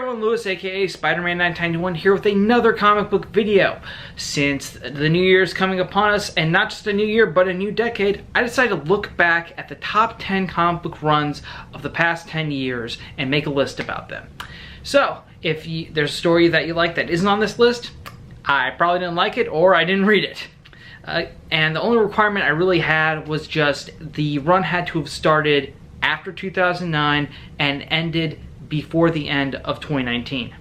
everyone, Lewis aka Spider-Man 991 here with another comic book video. Since the new year is coming upon us, and not just a new year but a new decade, I decided to look back at the top 10 comic book runs of the past 10 years and make a list about them. So, if there's a story that you like that isn't on this list, I probably didn't like it or I didn't read it. And the only requirement I really had was just the run had to have started after 2009 and ended before the end of 2019.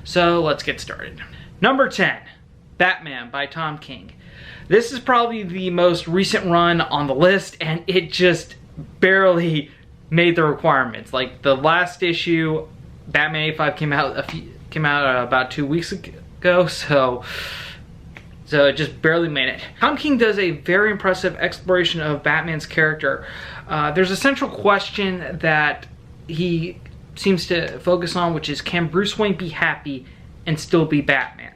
So let's get started. Number 10, Batman by Tom King. This is probably the most recent run on the list, and it just barely made the requirements. Like the last issue, Batman 85 came out about 2 weeks ago, so it just barely made it. Tom King does a very impressive exploration of Batman's character. There's a central question that he seems to focus on, which is, can Bruce Wayne be happy and still be Batman?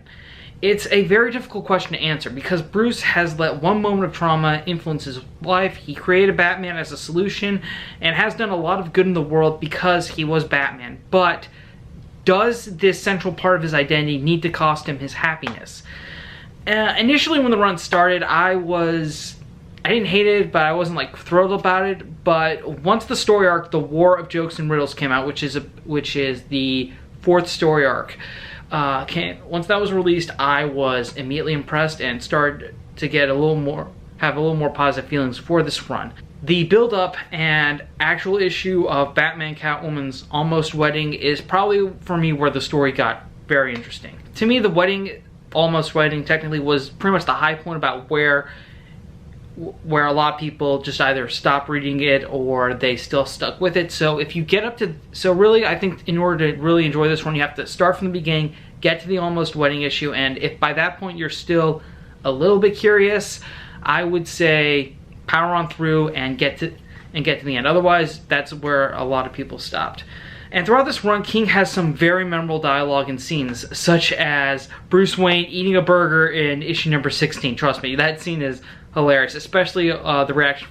It's a very difficult question to answer because Bruce has let one moment of trauma influence his life. He created Batman as a solution and has done a lot of good in the world because he was Batman. But does this central part of his identity need to cost him his happiness? Initially when the run started, I didn't hate it, but I wasn't like thrilled about it. But once the story arc, The War of Jokes and Riddles, came out, which is the fourth story arc, once that was released, I was immediately impressed and started to have a little more positive feelings for this run. The build-up and actual issue of Batman Catwoman's almost wedding is probably, for me, where the story got very interesting. To me, the almost wedding technically was pretty much the high point about where a lot of people just either stopped reading it or they still stuck with it. So if you get up to, really I think in order to really enjoy this one, you have to start from the beginning, get to the almost wedding issue, and if by that point you're still a little bit curious, I would say power on through and get to the end. Otherwise, that's where a lot of people stopped. And throughout this run, King has some very memorable dialogue and scenes, such as Bruce Wayne eating a burger in issue number 16. Trust me, that scene is hilarious, especially the reaction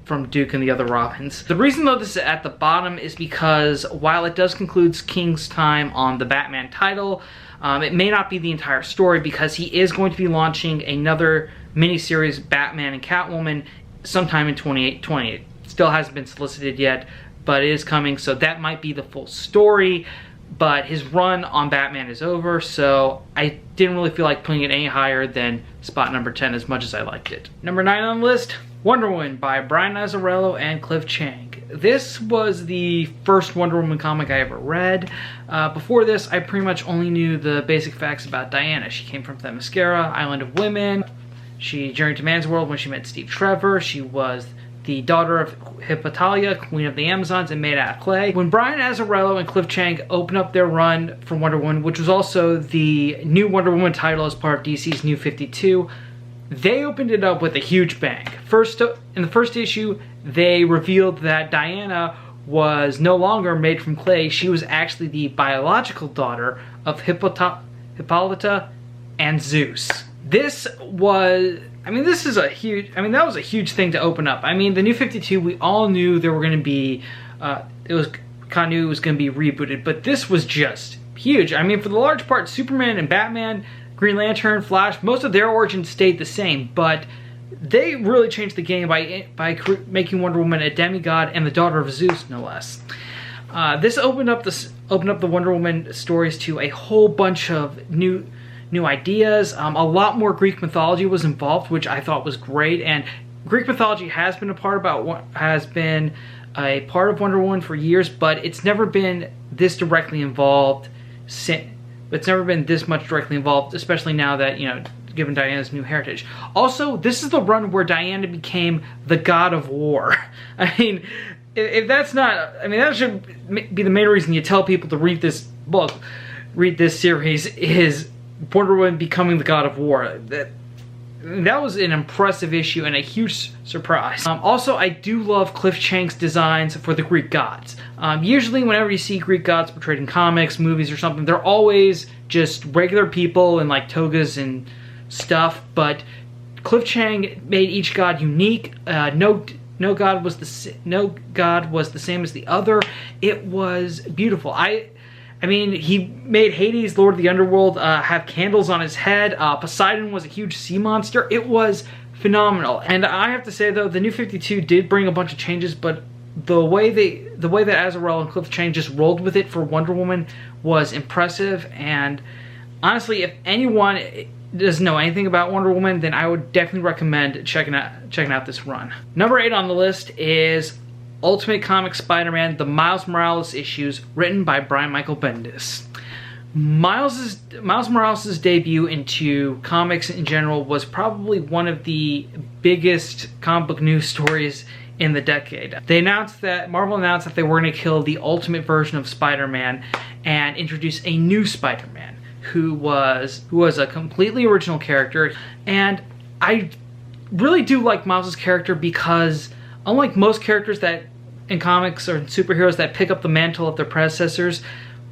from Duke and the other Robins. The reason though this is at the bottom is because while it does conclude King's time on the Batman title, it may not be the entire story because he is going to be launching another miniseries, Batman and Catwoman, sometime in 2020. It still hasn't been solicited yet, but it is coming, so that might be the full story. But his run on Batman is over, so I didn't really feel like putting it any higher than spot number 10 as much as I liked it. Number 9 on the list, Wonder Woman by Brian Azzarello and Cliff Chiang. This was the first Wonder Woman comic I ever read. Before this, I pretty much only knew the basic facts about Diana. She came from Themyscira, Island of Women. She journeyed to man's world when she met Steve Trevor. She was the daughter of Hippolyta, Queen of the Amazons, and made out of clay. When Brian Azzarello and Cliff Chiang opened up their run for Wonder Woman, which was also the new Wonder Woman title as part of DC's New 52, they opened it up with a huge bang. In the first issue, they revealed that Diana was no longer made from clay. She was actually the biological daughter of Hippolyta and Zeus. That was a huge thing to open up. I mean, the New 52, we all knew there were going to be, it was going to be rebooted, but this was just huge. I mean, for the large part, Superman and Batman, Green Lantern, Flash, most of their origins stayed the same, but they really changed the game by making Wonder Woman a demigod and the daughter of Zeus, no less. This opened up the Wonder Woman stories to a whole bunch of new ideas. A lot more Greek mythology was involved, which I thought was great. And Greek mythology has been a part of Wonder Woman for years, but it's never been this directly involved. It's never been this much directly involved, especially now that, given Diana's new heritage. Also, this is the run where Diana became the god of war. I mean, if that's not, that should be the main reason you tell people to read this book, read this series, is Wonder Woman becoming the god of war. That was an impressive issue and a huge surprise. Also, I do love Cliff Chiang's designs for the Greek gods. Usually whenever you see Greek gods portrayed in comics, movies, or something, they're always just regular people in like togas and stuff, but Cliff Chiang made each god unique. No god was the same as the other. It was beautiful. I mean, he made Hades, Lord of the Underworld, have candles on his head. Poseidon was a huge sea monster. It was phenomenal. And I have to say, though, the New 52 did bring a bunch of changes, but the way that Azzarello and Cliff Chiang just rolled with it for Wonder Woman was impressive. And honestly, if anyone doesn't know anything about Wonder Woman, then I would definitely recommend checking out this run. Number 8 on the list is Ultimate Comics Spider-Man, the Miles Morales issues, written by Brian Michael Bendis. Miles Morales' debut into comics in general was probably one of the biggest comic book news stories in the decade. Marvel announced that they were going to kill the ultimate version of Spider-Man and introduce a new Spider-Man who was a completely original character. And I really do like Miles' character because unlike most characters that in comics or superheroes that pick up the mantle of their predecessors,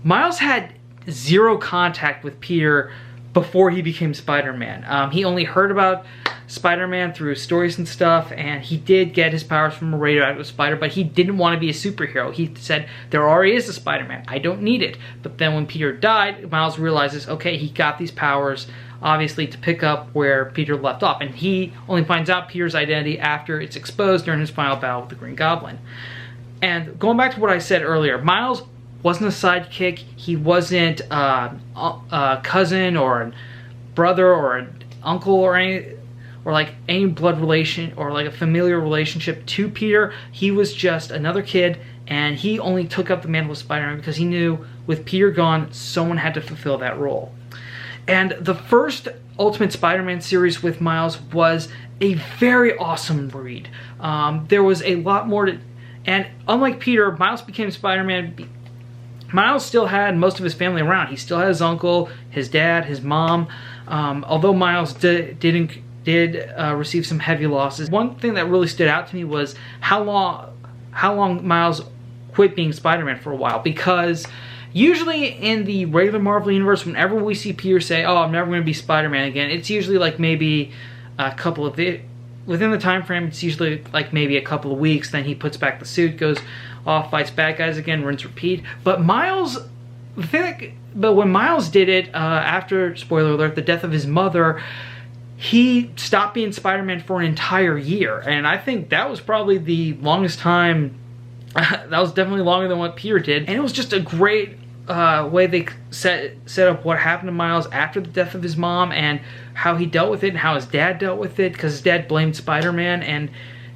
Miles had zero contact with Peter before he became Spider-Man. He only heard about Spider-Man through stories and stuff, and he did get his powers from a radioactive spider, but he didn't want to be a superhero. He said, there already is a Spider-Man, I don't need it. But then when Peter died, Miles realizes, okay, he got these powers, obviously, to pick up where Peter left off, and he only finds out Peter's identity after it's exposed during his final battle with the Green Goblin. And going back to what I said earlier, Miles wasn't a sidekick, he wasn't a cousin or a brother or an uncle or any blood relation or like a familiar relationship to Peter. He was just another kid, and he only took up the mantle of Spider-Man because he knew with Peter gone, someone had to fulfill that role. And the first Ultimate Spider-Man series with Miles was a very awesome read. There was a lot more to, and unlike Peter, Miles became Spider-Man. Miles still had most of his family around. He still had his uncle, his dad, his mom. Although Miles did receive some heavy losses. One thing that really stood out to me was how long Miles quit being Spider-Man for a while, because usually in the regular Marvel universe, whenever we see Peter say, oh, I'm never going to be Spider-Man again, it's usually like maybe a couple of within the time frame, it's usually like maybe a couple of weeks, then he puts back the suit, goes off, fights bad guys again, rinse, repeat. But when Miles did it, after, spoiler alert, the death of his mother, he stopped being Spider-Man for an entire year. And I think that was probably the longest time, that was definitely longer than what Peter did. And it was just a great way they set up what happened to Miles after the death of his mom and how he dealt with it and how his dad dealt with it, because his dad blamed Spider-Man, and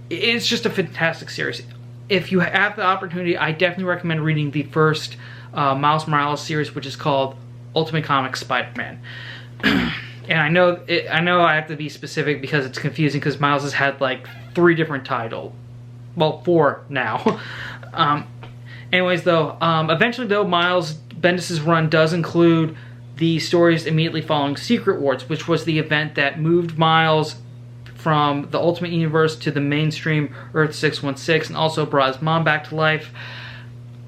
it's just a fantastic series. If you have the opportunity, I definitely recommend reading the first Miles Morales series, which is called Ultimate Comics Spider-Man. And I know I have to be specific because it's confusing, because Miles has had like 3 different titles. Well, 4 now. Anyways, though, eventually, though, Miles Bendis' run does include the stories immediately following Secret Wars, which was the event that moved Miles from the Ultimate Universe to the mainstream Earth 616, and also brought his mom back to life.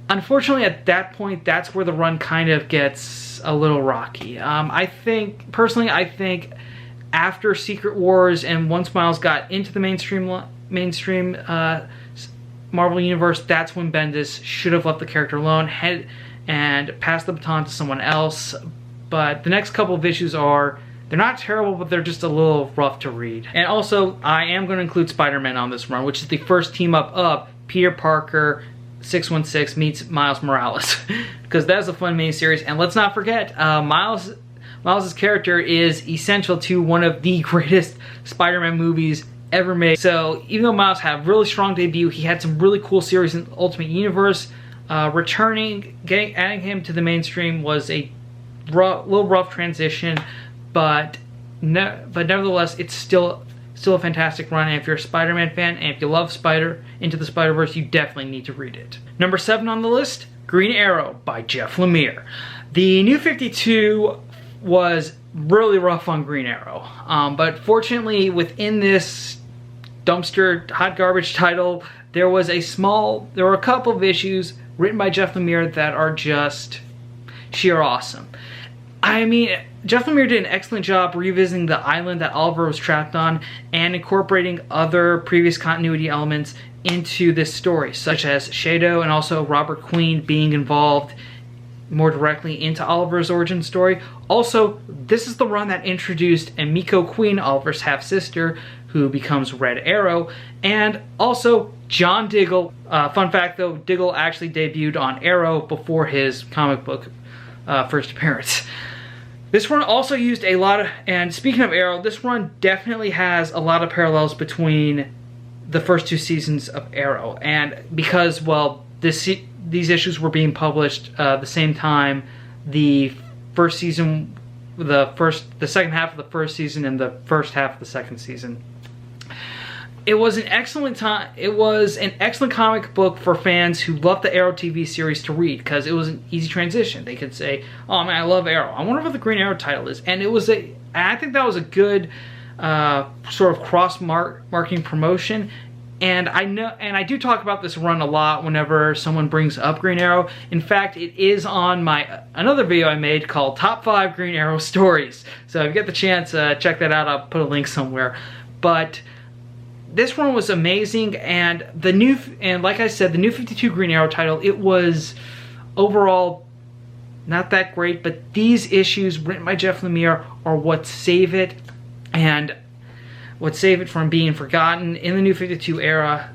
Unfortunately, at that point, that's where the run kind of gets a little rocky. Personally, I think after Secret Wars and once Miles got into the mainstream Marvel Universe, that's when Bendis should have left the character alone and passed the baton to someone else. But the next couple of issues they're not terrible, but they're just a little rough to read. And also, I am going to include Spider-Man on this run, which is the first team-up of Peter Parker 616 meets Miles Morales, because that's a fun miniseries. And let's not forget, Miles' character is essential to one of the greatest Spider-Man movies ever made. So even though Miles had a really strong debut, he had some really cool series in Ultimate Universe. Adding him to the mainstream was a little rough transition, but nevertheless, it's still a fantastic run. And if you're a Spider-Man fan, and if you love Into the Spider-Verse, you definitely need to read it. Number 7 on the list, Green Arrow by Jeff Lemire. The New 52 was really rough on Green Arrow, but fortunately within this dumpster hot garbage title, there were a couple of issues written by Jeff Lemire that are just sheer awesome. I mean, Jeff Lemire did an excellent job revisiting the island that Oliver was trapped on and incorporating other previous continuity elements into this story, such as Shadow and also Robert Queen being involved more directly into Oliver's origin story. Also, this is the run that introduced Emiko Queen, Oliver's half-sister, who becomes Red Arrow, and also John Diggle. Fun fact though, Diggle actually debuted on Arrow before his comic book first appearance. This run also used a lot of, and speaking of Arrow, this run definitely has a lot of parallels between the first 2 seasons of Arrow, and because, well, these issues were being published the same time the first season, the second half of the first season and the first half of the second season. It was an excellent time. It was an excellent comic book for fans who loved the Arrow TV series to read, because it was an easy transition. They could say, "Oh man, I love Arrow. I wonder what the Green Arrow title is," and I think that was a good sort of cross-marketing promotion. And I do talk about this run a lot whenever someone brings up Green Arrow. In fact, it is on another video I made called Top 5 Green Arrow Stories. So if you get the chance, check that out. I'll put a link somewhere. But this one was amazing, and like I said, the New 52 Green Arrow title, it was overall not that great, but these issues written by Jeff Lemire are what save it, and what save it from being forgotten in the New 52 era,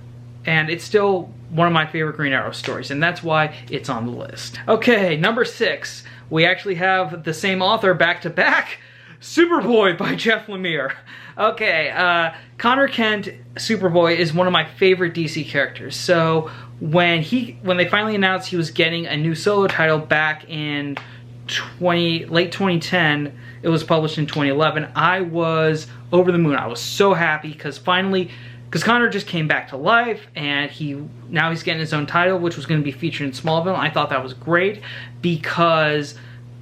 and it's still one of my favorite Green Arrow stories, and that's why it's on the list. Okay, number 6, we actually have the same author back to back, Superboy by Jeff Lemire. Okay, Connor Kent, Superboy, is one of my favorite DC characters. So when they finally announced he was getting a new solo title back in late 2010, it was published in 2011, I was over the moon. I was so happy because Connor just came back to life, and now he's getting his own title, which was going to be featured in Smallville. I thought that was great because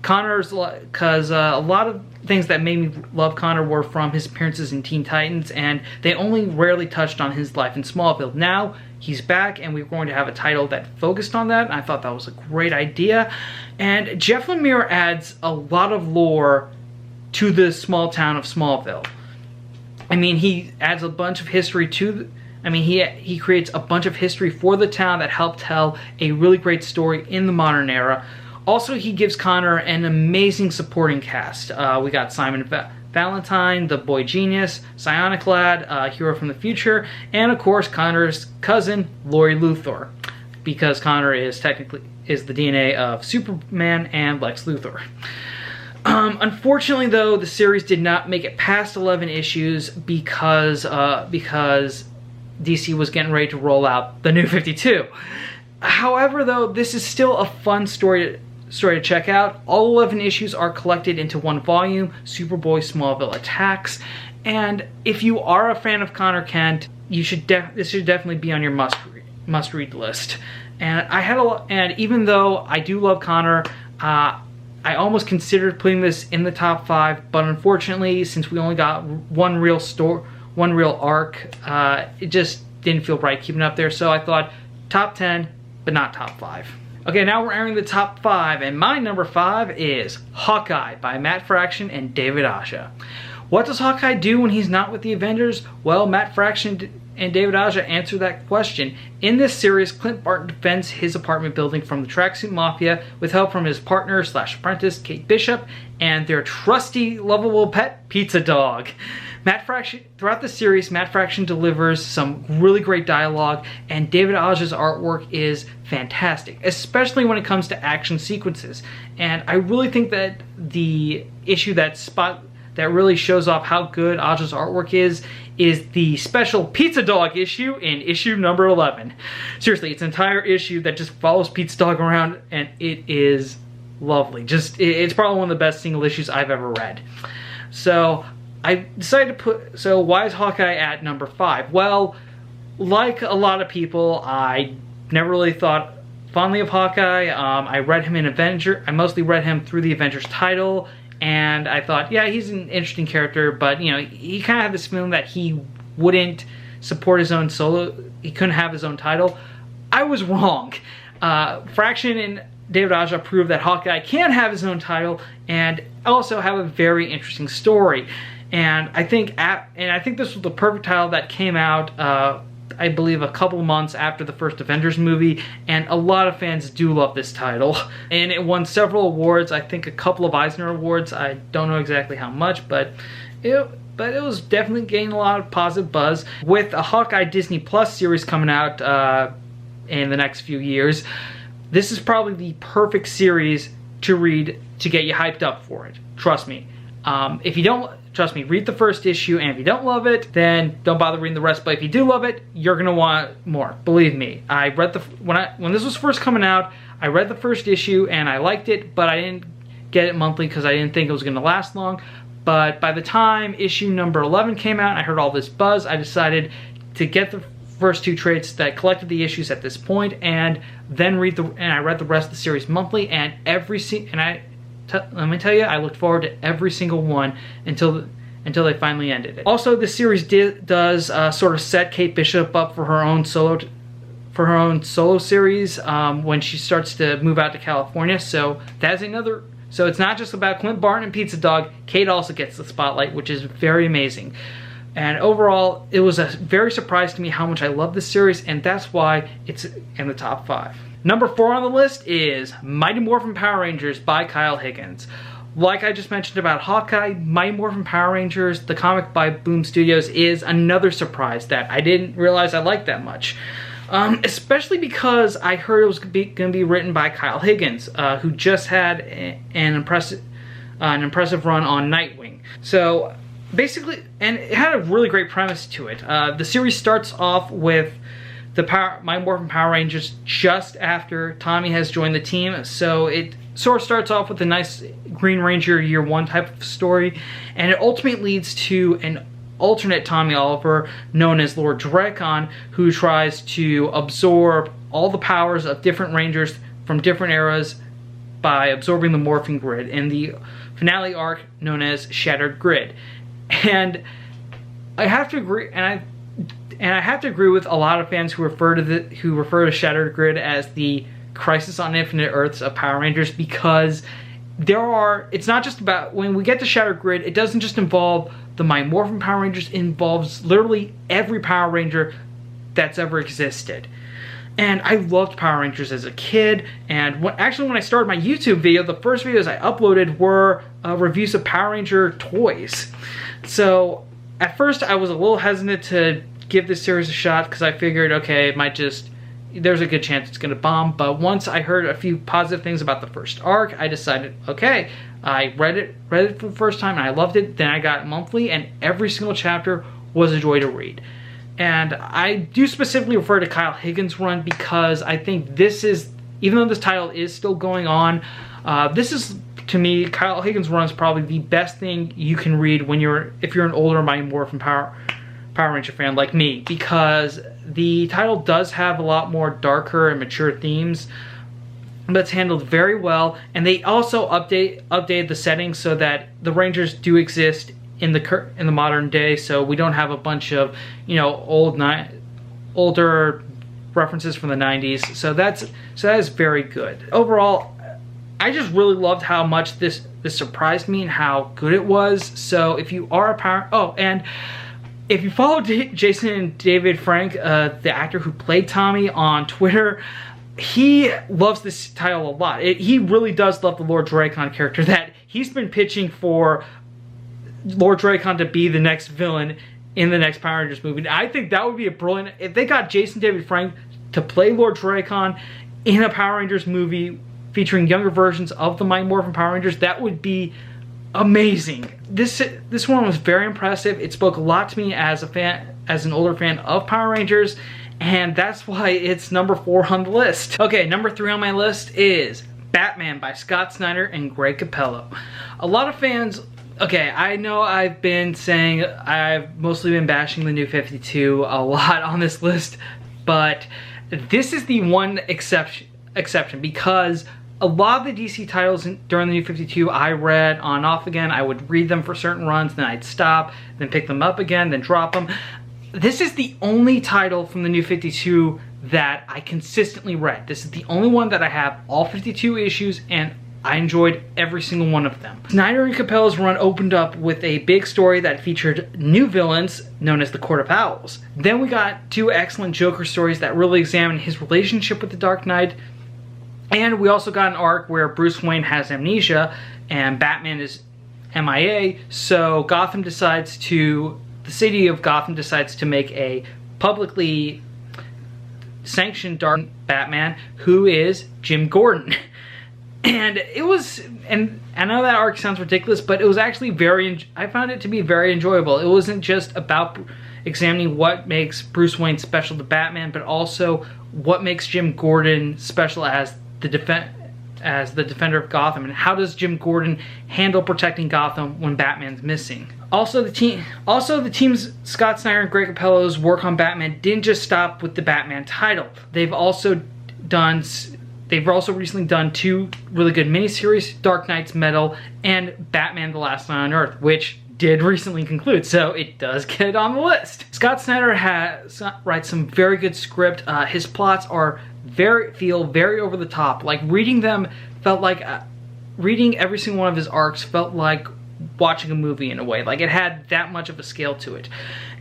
a lot of things that made me love Connor were from his appearances in Teen Titans, and they only rarely touched on his life in Smallville. Now he's back, and we're going to have a title that focused on that, and I thought that was a great idea. And Jeff Lemire adds a lot of lore to the small town of Smallville. I mean, he adds a bunch of history he creates a bunch of history for the town that helped tell a really great story in the modern era. Also, he gives Connor an amazing supporting cast. We got Simon Valentine, the boy genius, Psionic Lad, hero from the future, and of course Connor's cousin, Lori Luthor, because Connor is the DNA of Superman and Lex Luthor. Unfortunately, though, the series did not make it past 11 issues because DC was getting ready to roll out the New 52. However, though, this is still a fun story to check out. All 11 issues are collected into one volume, Superboy Smallville Attacks, and if you are a fan of Connor Kent, this should definitely be on your must-read list. And even though I do love Connor, I almost considered putting this in the top 5, but unfortunately, since we only got one real arc, it just didn't feel right keeping it up there, so I thought top 10, but not top 5. Okay, now we're entering the top 5, and my number 5 is Hawkeye by Matt Fraction and David Aja. What does Hawkeye do when he's not with the Avengers? Well, Matt Fraction and David Aja answer that question. In this series, Clint Barton defends his apartment building from the Tracksuit Mafia with help from his partner/apprentice, Kate Bishop, and their trusty, lovable pet, Pizza Dog. Throughout the series, Matt Fraction delivers some really great dialogue, and David Aja's artwork is fantastic, especially when it comes to action sequences. And I really think that the issue that really shows off how good Aja's artwork is the special Pizza Dog issue in issue number 11. Seriously, it's an entire issue that just follows Pizza Dog around, and it is lovely. It's probably one of the best single issues I've ever read. So I decided to why is Hawkeye at number 5? Well, like a lot of people, I never really thought fondly of Hawkeye. I read him in I mostly read him through the Avengers title, and I thought, yeah, he's an interesting character, but you know, he kind of had this feeling that he wouldn't support his own solo, he couldn't have his own title. I was wrong. Fraction and David Aja proved that Hawkeye can have his own title and also have a very interesting story. And I think this was the perfect title that came out I believe, a couple months after the first Avengers movie, and a lot of fans do love this title. And it won several awards, I think a couple of Eisner Awards. I don't know exactly how much, but it was definitely gaining a lot of positive buzz. With a Hawkeye Disney Plus series coming out in the next few years, this is probably the perfect series to read to get you hyped up for it. Trust me. If you don't, trust me, read the first issue, and if you don't love it, then don't bother reading the rest. But if you do love it, you're gonna want more. Believe me. I read when this was first coming out, I read the first issue and I liked it, but I didn't get it monthly because I didn't think it was gonna last long. But by the time issue number 11 came out and I heard all this buzz, I decided to get the first 2 trades that collected the issues at this point, and then I read the rest of the series monthly, and let me tell you, I looked forward to every single one until they finally ended it. Also, the series does sort of set Kate Bishop up for her own solo series when she starts to move out to California. So that's another. So it's not just about Clint Barton and Pizza Dog. Kate also gets the spotlight, which is very amazing. And overall, it was a very surprise to me how much I love this series, and that's why it's in the top 5. Number 4 on the list is Mighty Morphin Power Rangers by Kyle Higgins. Like I just mentioned about Hawkeye, Mighty Morphin Power Rangers, the comic by Boom Studios, is another surprise that I didn't realize I liked that much. Especially because I heard it was going to be written by Kyle Higgins, who just had an impressive run on Nightwing. So basically, and it had a really great premise to it. The series starts off with Mighty Morphin Power Rangers just after Tommy has joined the team. So it sort of starts off with a nice Green Ranger Year 1 type of story, and it ultimately leads to an alternate Tommy Oliver known as Lord Dracon, who tries to absorb all the powers of different Rangers from different eras by absorbing the Morphin Grid in the finale arc known as Shattered Grid. And I have to agree, and I have to agree with a lot of fans who refer to Shattered Grid as the Crisis on Infinite Earths of Power Rangers, because it's not just about, when we get to Shattered Grid, it doesn't just involve the Mighty Morphin Power Rangers, it involves literally every Power Ranger that's ever existed. And I loved Power Rangers as a kid, and when I started my YouTube video, the first videos I uploaded were reviews of Power Ranger toys. So at first I was a little hesitant to give this series a shot because I figured, okay, there's a good chance it's gonna bomb. But once I heard a few positive things about the first arc, I decided, okay, I read it for the first time and I loved it. Then I got it monthly, and every single chapter was a joy to read. And I do specifically refer to Kyle Higgins' run because I think this is, even though this title is still going on, this is, to me, Kyle Higgins' run is probably the best thing you can read if you're an older Mighty Morphin Power Ranger fan like me, because the title does have a lot more darker and mature themes, but it's handled very well. And they also updated the settings so that the Rangers do exist in the modern day, so we don't have a bunch of, older references from the 90s. So that is very good. Overall, I just really loved how much this surprised me and how good it was. So if you are and if you follow Jason David Frank, the actor who played Tommy, on Twitter, he loves this title a lot. He really does love the Lord Dracon character, that he's been pitching for Lord Dracon to be the next villain in the next Power Rangers movie. I think that would be a brilliant, if they got Jason David Frank to play Lord Dracon in a Power Rangers movie featuring younger versions of the Mighty Morphin Power Rangers, that would be amazing. This one was very impressive. It spoke a lot to me as an older fan of Power Rangers, and that's why it's number 4 on the list. Okay, number 3 on my list is Batman by Scott Snyder and Greg Capullo. A lot of fans, okay, I know I've been saying I've mostly been bashing the New 52 a lot on this list, but this is the one exception because a lot of the DC titles during the New 52 I read on and off again. I would read them for certain runs, then I'd stop, then pick them up again, then drop them. This is the only title from the New 52 that I consistently read. This is the only one that I have all 52 issues, and I enjoyed every single one of them. Snyder and Capello's run opened up with a big story that featured new villains known as the Court of Owls. Then we got 2 excellent Joker stories that really examined his relationship with the Dark Knight. And we also got an arc where Bruce Wayne has amnesia and Batman is MIA, so the city of Gotham decides to make a publicly sanctioned Dark Batman, who is Jim Gordon. And I know that arc sounds ridiculous, but it was actually I found it to be very enjoyable. It wasn't just about examining what makes Bruce Wayne special to Batman, but also what makes Jim Gordon special as the defender of Gotham, and how does Jim Gordon handle protecting Gotham when Batman's missing. Also, the team's Scott Snyder and Greg Capello's work on Batman didn't just stop with the Batman title. They've also recently done 2 really good miniseries, Dark Knight's Metal and Batman: The Last Night on Earth, which did recently conclude, so it does get on the list. Scott Snyder writes some very good script. His plots feel very over the top. Like, reading them felt like reading every single one of his arcs felt like watching a movie in a way. Like, it had that much of a scale to it.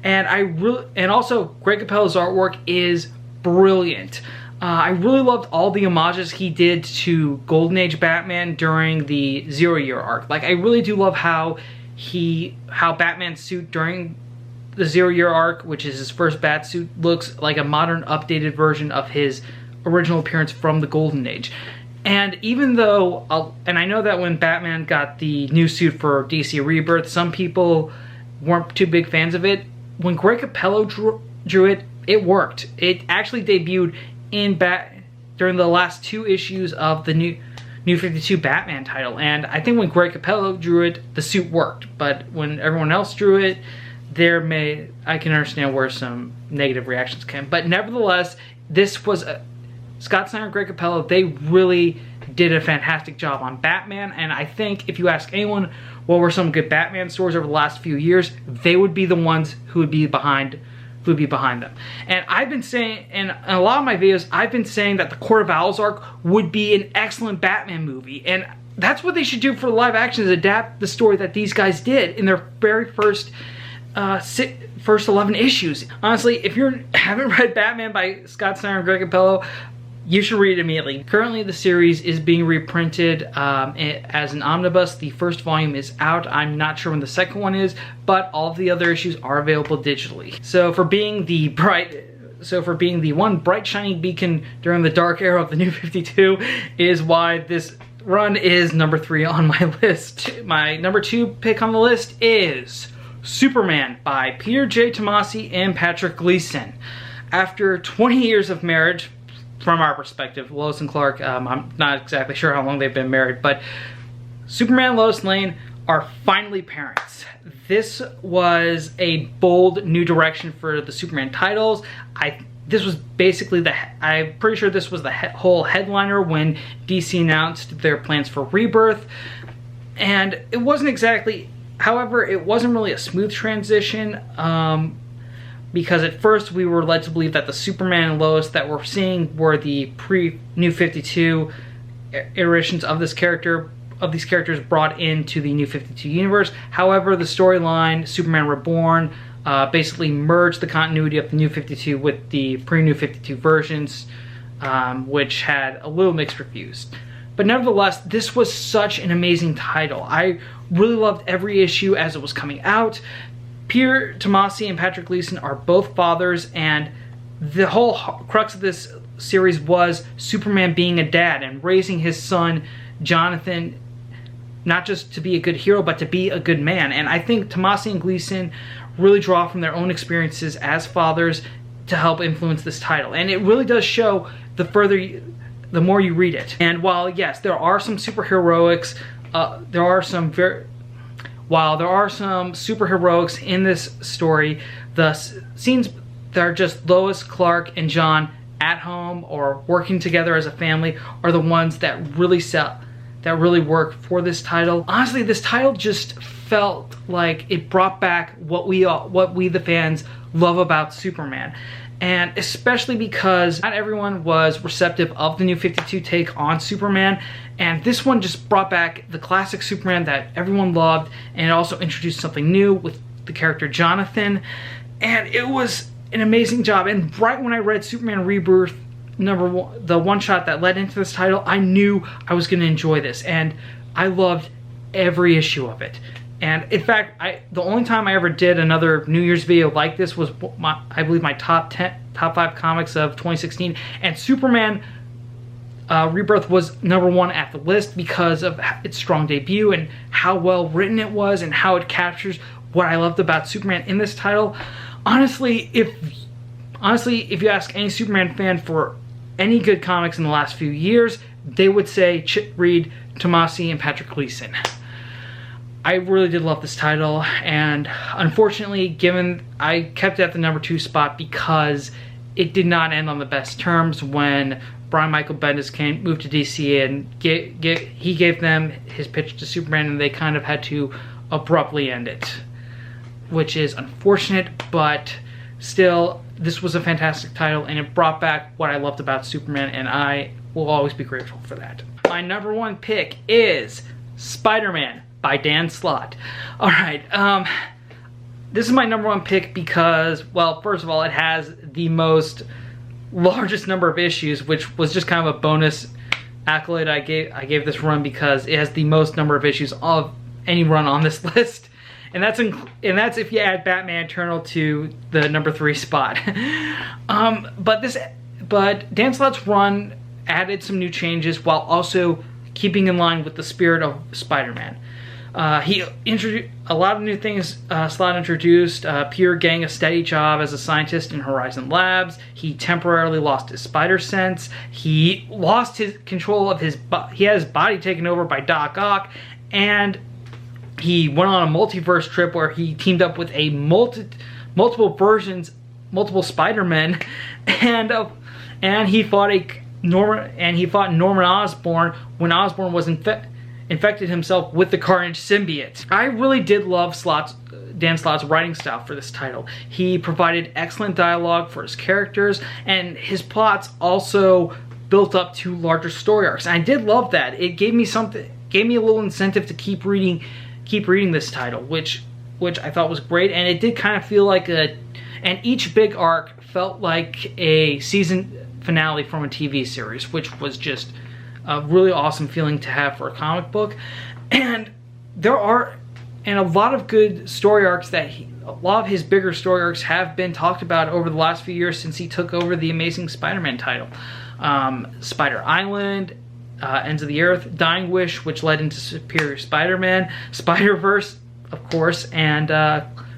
And also Greg Capello's artwork is brilliant. I really loved all the homages he did to Golden Age Batman during the 0 Year arc. Like, I really do love how Batman's suit during the 0 Year arc, which is his first bat suit, looks like a modern updated version of his original appearance from the Golden Age. And even though, and I know that when Batman got the new suit for DC Rebirth, some people weren't too big fans of it. When Greg Capello drew it, it worked. It actually debuted during the last 2 issues of the New 52 Batman title, and I think when Greg Capello drew it, the suit worked. But when everyone else drew it, I can understand where some negative reactions came. But nevertheless, this was Scott Snyder and Greg Capello, they really did a fantastic job on Batman, and I think if you ask anyone what were some good Batman stories over the last few years, they would be the ones who would be behind them. And I've been saying, in a lot of my videos, I've been saying that the Court of Owls arc would be an excellent Batman movie, and that's what they should do for live action, is adapt the story that these guys did in their very first 11 issues. Honestly, if you haven't read Batman by Scott Snyder and Greg Capello, you should read it immediately. Currently, the series is being reprinted as an omnibus. The first volume is out. I'm not sure when the second one is, but all of the other issues are available digitally. So for being the one bright shining beacon during the dark era of the New 52 is why this run is number 3 on my list. My number 2 pick on the list is Superman by Peter J. Tomasi and Patrick Gleason. After 20 years of marriage, from our perspective, Lois and Clark, I'm not exactly sure how long they've been married, but Superman and Lois Lane are finally parents. This was a bold new direction for the Superman titles. This was basically I'm pretty sure this was the whole headliner when DC announced their plans for Rebirth, and it wasn't exactly, however, it wasn't really a smooth transition. Because at first we were led to believe that the Superman and Lois that we're seeing were the pre-New 52 iterations of these characters brought into the New 52 universe. However, the storyline Superman Reborn basically merged the continuity of the New 52 with the pre-New 52 versions, which had a little mixed reviews. But nevertheless, this was such an amazing title. I really loved every issue as it was coming out. Peter Tomasi and Patrick Gleason are both fathers, and the whole crux of this series was Superman being a dad and raising his son, Jonathan, not just to be a good hero, but to be a good man. And I think Tomasi and Gleason really draw from their own experiences as fathers to help influence this title. And it really does show the more you read it. And while, yes, there are some superheroics, while there are some superheroics in this story, the scenes that are just Lois, Clark, and John at home or working together as a family are the ones that really work for this title. Honestly, this title just felt like it brought back what we the fans love about Superman. And especially because not everyone was receptive of the New 52 take on Superman, And this one just brought back the classic Superman that everyone loved, and it also introduced something new with the character Jonathan, and it was an amazing job. And right when I read Superman Rebirth #1, the one-shot that led into this title, I knew I was going to enjoy this, and I loved every issue of it. And in fact, the only time I ever did another New Year's video like this was I believe my top 5 comics of 2016, and Superman Rebirth was #1 at the list because of its strong debut and how well written it was and how it captures what I loved about Superman in this title. Honestly, if you ask any Superman fan for any good comics in the last few years, they would say Chip Reed, Tomasi, and Patrick Gleason. I really did love this title, and unfortunately, I kept it at the #2 spot because it did not end on the best terms when Brian Michael Bendis moved to DC, and he gave them his pitch to Superman, and they kind of had to abruptly end it, which is unfortunate, but still, this was a fantastic title, and it brought back what I loved about Superman, and I will always be grateful for that. My #1 pick is Spider-Man by Dan Slott. Alright, this is my #1 pick because, well, first of all, it has the largest number of issues, which was just kind of a bonus accolade I gave this run because it has the most number of issues of any run on this list. And that's if you add Batman Eternal to the #3 spot. But Dan Slott's run added some new changes while also keeping in line with the spirit of Spider-Man. He introduced a lot of new things. Slott introduced Peter getting a steady job as a scientist in Horizon Labs. He temporarily lost his spider sense. He lost his control of he had his body taken over by Doc Ock, and he went on a multiverse trip where he teamed up with a multiple Spider-Men, and he fought Norman Osborn when Osborn was infected himself with the Carnage symbiote. I really did love Dan Slott's writing style for this title. He provided excellent dialogue for his characters, and his plots also built up to larger story arcs. And I did love that. It gave me a little incentive to keep reading this title, which I thought was great, and it did kind of feel like and each big arc felt like a season finale from a TV series, which was just a really awesome feeling to have for a comic book. And there are a lot of good story arcs a lot of his bigger story arcs have been talked about over the last few years since he took over the Amazing Spider-Man title. Spider Island, Ends of the Earth, Dying Wish, which led into Superior Spider-Man, Spider-Verse, of course, and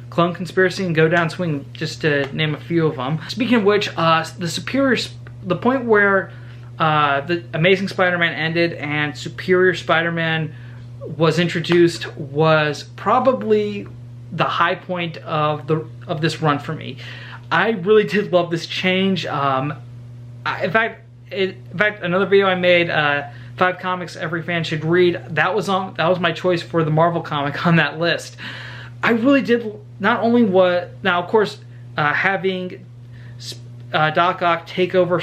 Clone Conspiracy and Go Down Swing, just to name a few of them. Speaking of which, the point where the Amazing Spider-Man ended and Superior Spider-Man was introduced was probably the high point of this run for me. I really did love this change. In fact, another video I made, 5 comics every fan should read. That was my choice for the Marvel comic on that list. I really did not only now of course having Doc Ock take over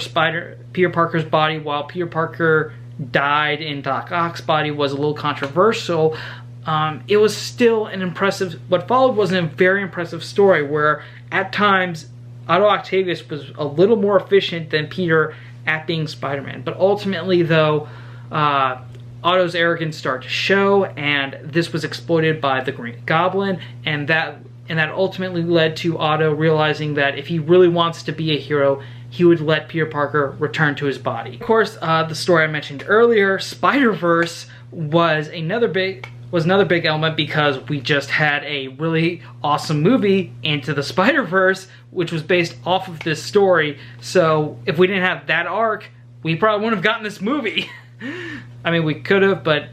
Peter Parker's body while Peter Parker died in Doc Ock's body was a little controversial. It was still what followed was a very impressive story where at times Otto Octavius was a little more efficient than Peter at being Spider-Man. But ultimately though, Otto's arrogance started to show, and this was exploited by the Green Goblin, and that ultimately led to Otto realizing that if he really wants to be a hero, he would let Peter Parker return to his body. Of course, the story I mentioned earlier, Spider-Verse, was another big element because we just had a really awesome movie, Into the Spider-Verse, which was based off of this story. So if we didn't have that arc, we probably wouldn't have gotten this movie. I mean, we could have, but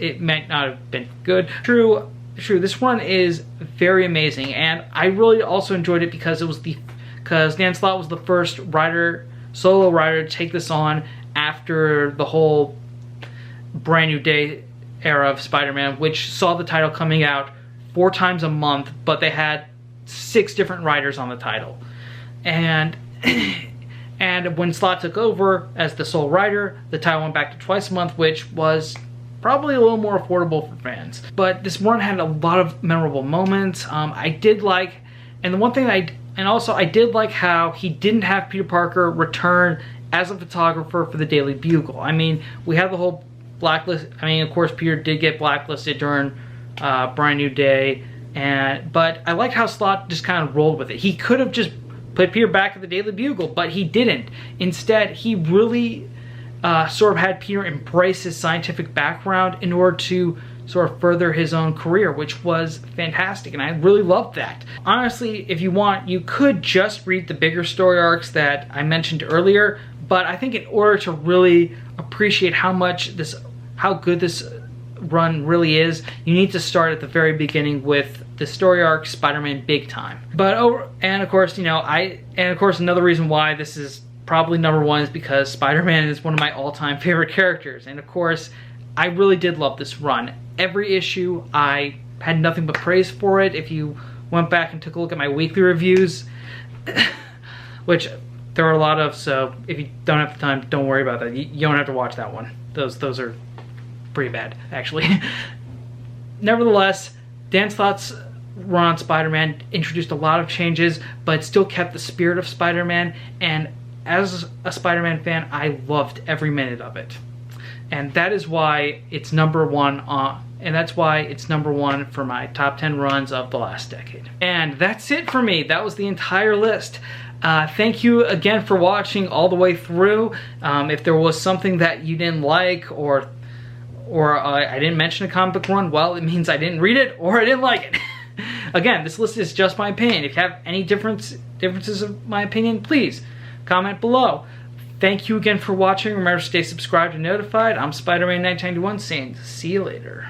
it might not have been good. True, this run is very amazing, and I really also enjoyed it because Dan Slott was the first solo writer to take this on after the whole Brand New Day era of Spider-Man, which saw the title coming out 4 times a month, but they had 6 different writers on the title. And And when Slott took over as the sole writer, the title went back to twice a month, which was probably a little more affordable for fans. But this run had a lot of memorable moments. I did like, and the one thing I did like how he didn't have Peter Parker return as a photographer for the Daily Bugle. I mean, we had the whole blacklist. I mean, of course, Peter did get blacklisted during Brand New Day, but I liked how Slott just kind of rolled with it. He could have just put Peter back at the Daily Bugle, but he didn't. Instead, he really sort of had Peter embrace his scientific background in order to sort of further his own career, which was fantastic, and I really loved that. Honestly, if you want, you could just read the bigger story arcs that I mentioned earlier, but I think in order to really appreciate how good this run really is, you need to start at the very beginning with the story arc Spider-Man Big Time. And of course, another reason why this is probably #1 is because Spider-Man is one of my all-time favorite characters, and of course, I really did love this run. Every issue, I had nothing but praise for it. If you went back and took a look at my weekly reviews, which there are a lot of, so if you don't have the time, don't worry about that. You don't have to watch that one. Those are pretty bad, actually. Nevertheless, Dan Slott's run on Spider-Man introduced a lot of changes, but still kept the spirit of Spider-Man, and as a Spider-Man fan, I loved every minute of it. And that is why it's #1 for my top 10 runs of the last decade. And that's it for me. That was the entire list. Thank you again for watching all the way through. If there was something that you didn't like, or I didn't mention a comic book run, well, it means I didn't read it or I didn't like it. Again, this list is just my opinion. If you have any differences of my opinion, please comment below. Thank you again for watching. Remember to stay subscribed and notified. I'm Spider-Man 1991 saying see you later.